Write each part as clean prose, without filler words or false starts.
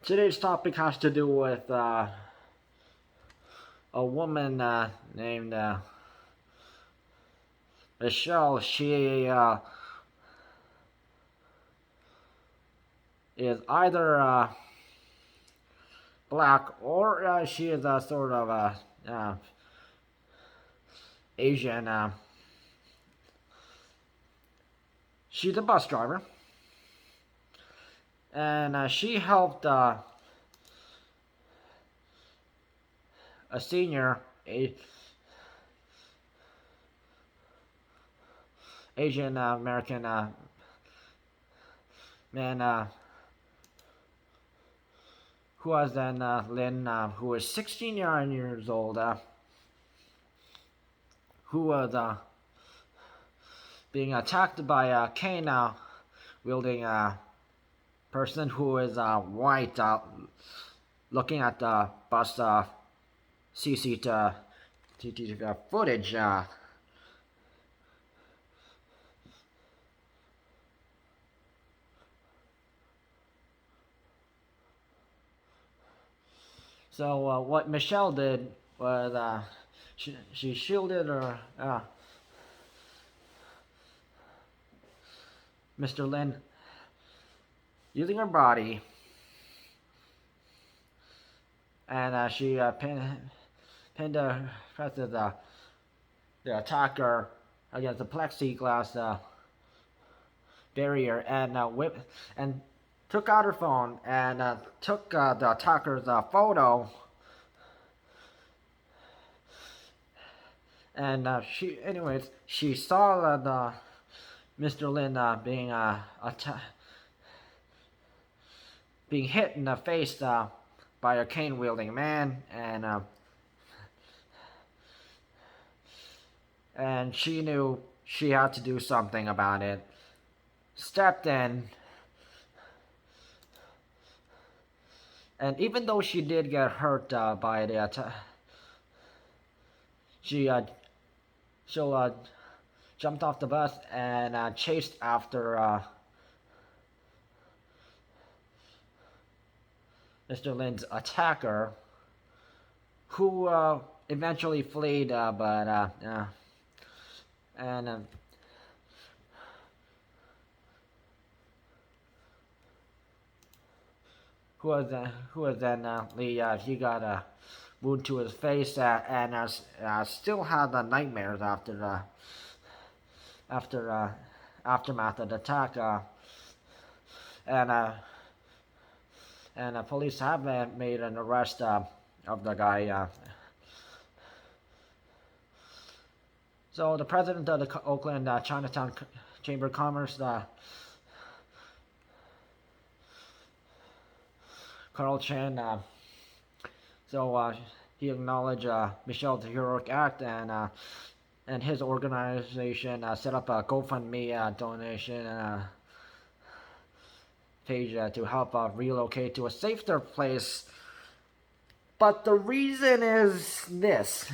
Today's topic has to do with a woman named Mychelle. She is either black or she is a sort of Asian. She's a bus driver, and she helped a senior Asian American man, Hua Zhen Lin, who is 16 years old, who was being attacked by a cane-wielding person who is white, looking at the bus CCTV footage. So what Mychelle did was she shielded her Mr. Lin using her body, and she pinned the attacker against the plexiglass barrier, and and took out her phone and took the attacker's photo. And she saw the Mr. Lin being hit in the face by a cane-wielding man, and she knew she had to do something about it. Stepped in, and even though she did get hurt by the attack, she jumped off the bus and chased after Mr. Lin's attacker, who eventually fled, and who was then he got a wound to his face and still had the nightmares after the aftermath of the attack, and police have made an arrest of the guy. So the president of the Oakland Chinatown Chamber of Commerce, Carl Chan, he acknowledged Mychelle's heroic act, and his organization set up a GoFundMe donation page to help relocate to a safer place. But the reason is this.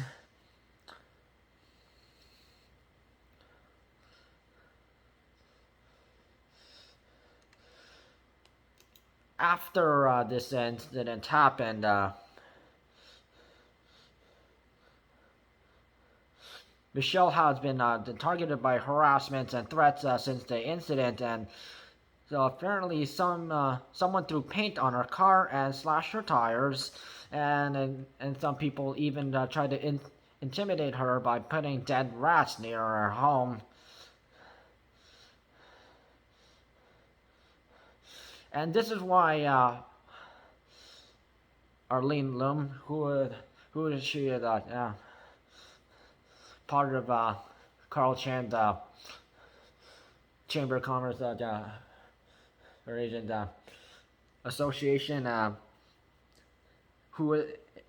After this incident happened, Mychelle has been targeted by harassments and threats since the incident, and so apparently someone threw paint on her car and slashed her tires, and some people even tried to intimidate her by putting dead rats near her home. And this is why Arlene Lum, who is she? Part of Carl Chan's Chamber of Commerce Agent Association,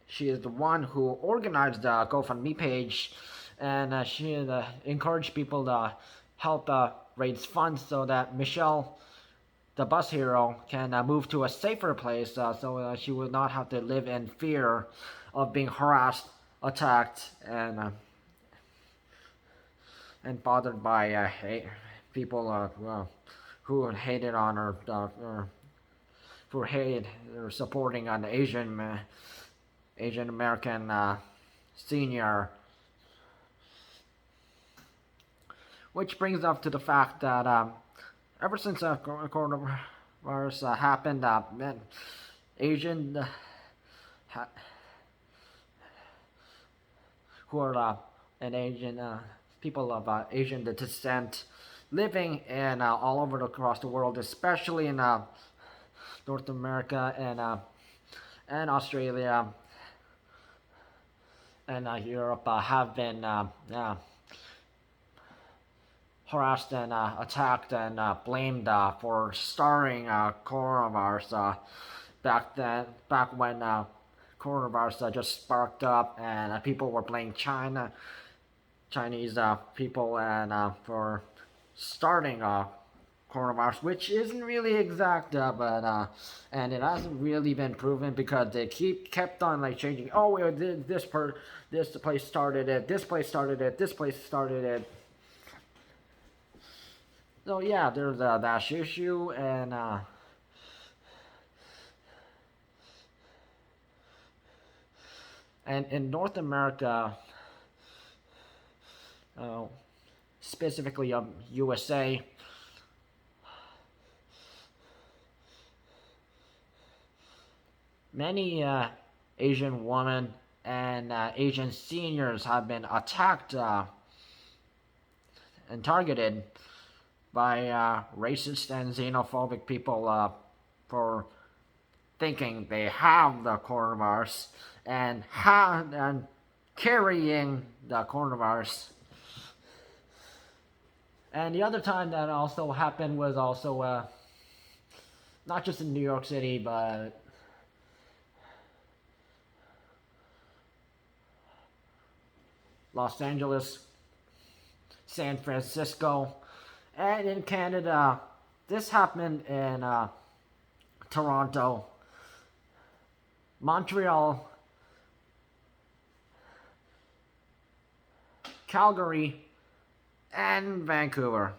she is the one who organized the GoFundMe page, and she encouraged people to help raise funds so that Mychelle, the bus hero, can move to a safer place, so she will not have to live in fear of being harassed, attacked, and bothered by people who hated on her who hate or supporting an Asian American senior, which brings up to the fact that ever since coronavirus happened, Asian who are an Asian people of Asian descent living in all over across the world, especially in North America and Australia and Europe, have been harassed and attacked and blamed for starting coronavirus back when coronavirus just sparked up and people were blaming Chinese people and for starting coronavirus, which isn't really exact, but and it hasn't really been proven because they kept on like changing. Oh, this place started it. This place started it. This place started it. So yeah, there's that issue, and in North America, specifically USA, many Asian women and Asian seniors have been attacked and targeted by racist and xenophobic people for thinking they have the coronavirus and carrying the coronavirus. And the other time that also happened was also not just in New York City, but Los Angeles, San Francisco, and in Canada. This happened in Toronto, Montreal, Calgary, and Vancouver.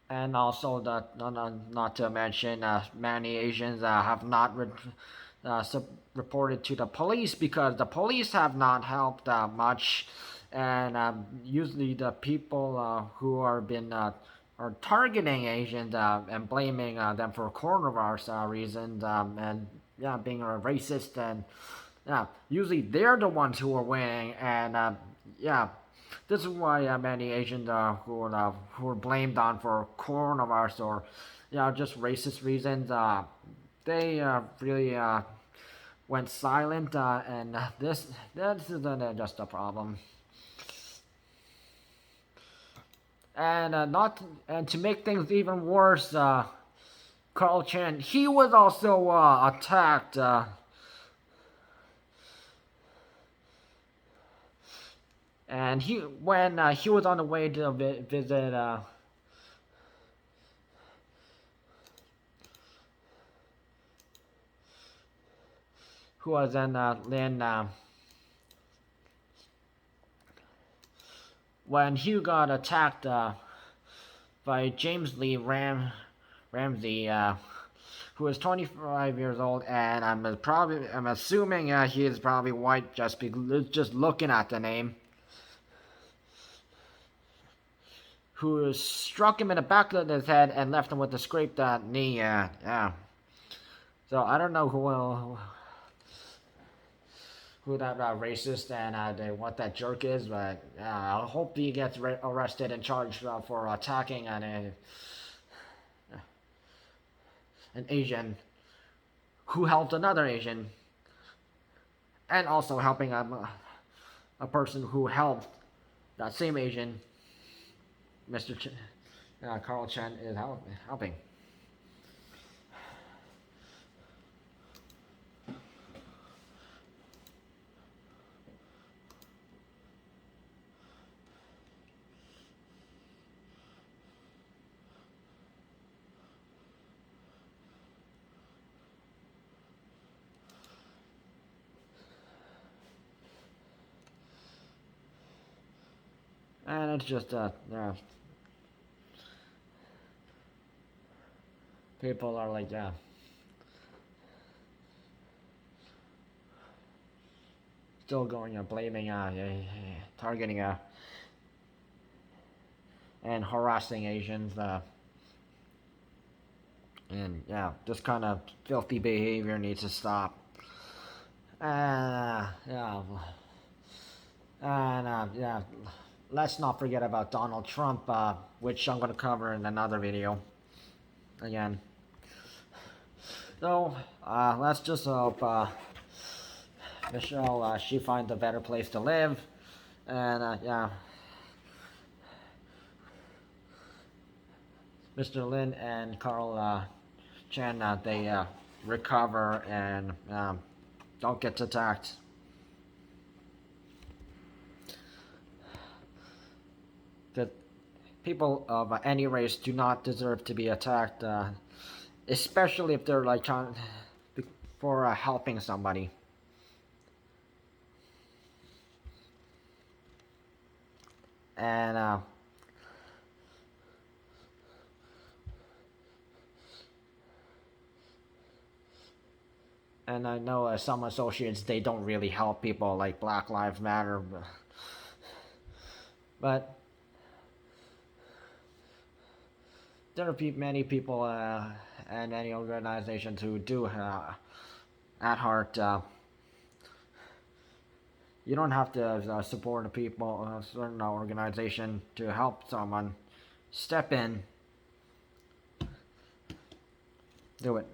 And also, not to mention, many Asians have not reported to the police because the police have not helped much. And usually, the people who are targeting Asians and blaming them for coronavirus reasons and being racist and usually they're the ones who are winning and this is why many Asians who are blamed on for coronavirus or just racist reasons they really went silent and this isn't just a problem. And and to make things even worse, Carl Chan, he was also attacked. And when he was on the way to visit Hua Zhen Lin, when he got attacked by James Lee Ramsey, who is 25 years old, and I'm assuming he is probably white just looking at the name. Who struck him in the back of his head and left him with a scraped knee. So I don't know who that racist and what that jerk is, but I hope he gets arrested and charged for attacking an Asian who helped another Asian, and also helping a person who helped that same Asian. Mr. Carl Chen is helping. it's just yeah, people are like, yeah, still going, blaming, targeting, and harassing Asians, and yeah, this kind of filthy behavior needs to stop. Yeah, and yeah, let's not forget about Donald Trump, which I'm gonna cover in another video again. So let's just hope Mychelle, she finds a better place to live, and yeah, Mr. Lin and Carl Chen, they recover and don't get attacked. That people of any race do not deserve to be attacked, especially if they're like trying for helping somebody. And I know some associates, they don't really help people like Black Lives Matter, but there are many people and many organizations who do at heart. You don't have to support a people, a certain organization to help someone. Step in, do it.